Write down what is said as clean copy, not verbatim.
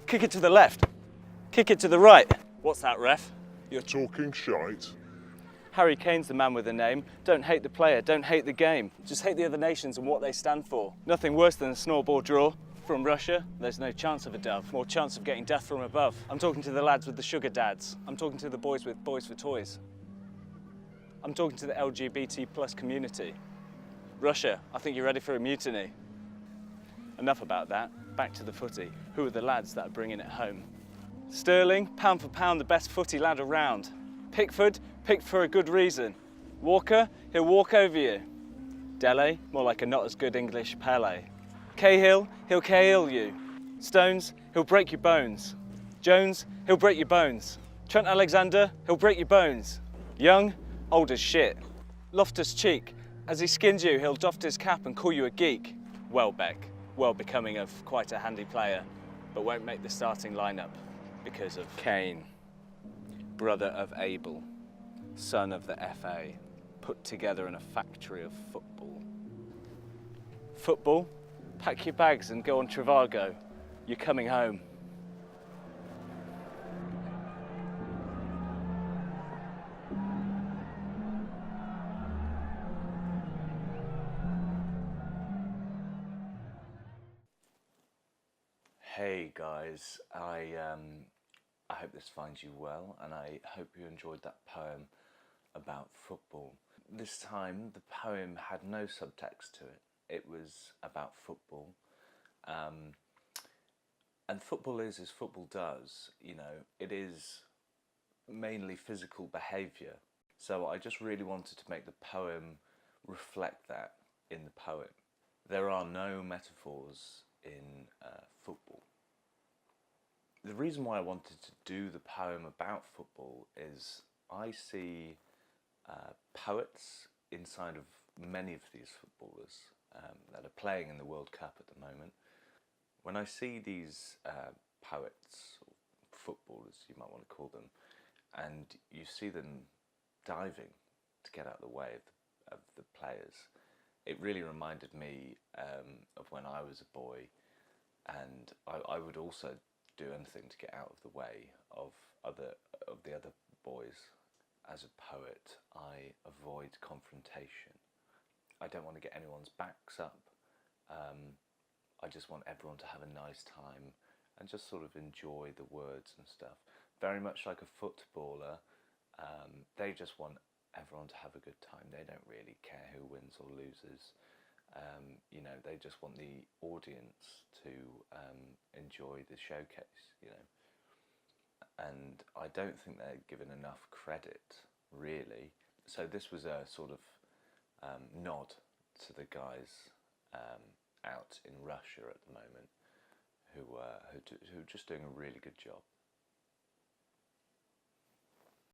Kick it to the left. Kick it to the right. What's that, ref? You're talking shite. Harry Kane's the man with the name. Don't hate the player, don't hate the game. Just hate the other nations and what they stand for. Nothing worse than a snowball draw. From Russia, there's no chance of a dove. More chance of getting death from above. I'm talking to the lads with the sugar dads. I'm talking to the boys with Boys for Toys. I'm talking to the LGBT plus community. Russia, I think you're ready for a mutiny. Enough about that. Back to the footy. Who are the lads that are bringing it home? Sterling, pound for pound, the best footy lad around. Pickford, picked for a good reason. Walker, he'll walk over you. Dele, more like a not as good English Pele. Cahill, he'll Cahill you. Stones, he'll break your bones. Jones, he'll break your bones. Trent Alexander, he'll break your bones. Young, old as shit. Loftus-Cheek, as he skins you, he'll doff his cap and call you a geek. Welbeck, well becoming of quite a handy player, but won't make the starting lineup because of Kane, brother of Abel, son of the FA, put together in a factory of football. Football? Pack your bags and go on Trivago. You're coming home. Hey guys, I hope this finds you well, and I hope you enjoyed that poem about football. This time the poem had no subtext to it. It was about football, and football is as football does. You know, it is mainly physical behaviour. So I just really wanted to make the poem reflect that in the poem. There are no metaphors in football. The reason why I wanted to do the poem about football is I see poets inside of many of these footballers that are playing in the World Cup at the moment. When I see these poets, or footballers you might want to call them, and you see them diving to get out of the way of the players, it really reminded me of when I was a boy, and I would also do anything to get out of the way of the other boys. As a poet, I avoid confrontation. I don't want to get anyone's backs up. I just want everyone to have a nice time and just sort of enjoy the words and stuff. Very much like a footballer, they just want everyone to have a good time. They don't really care who wins or loses. You know, they just want the audience to enjoy the showcase, you know. And I don't think they're given enough credit, really. So this was a sort of nod to the guys out in Russia at the moment who are just doing a really good job.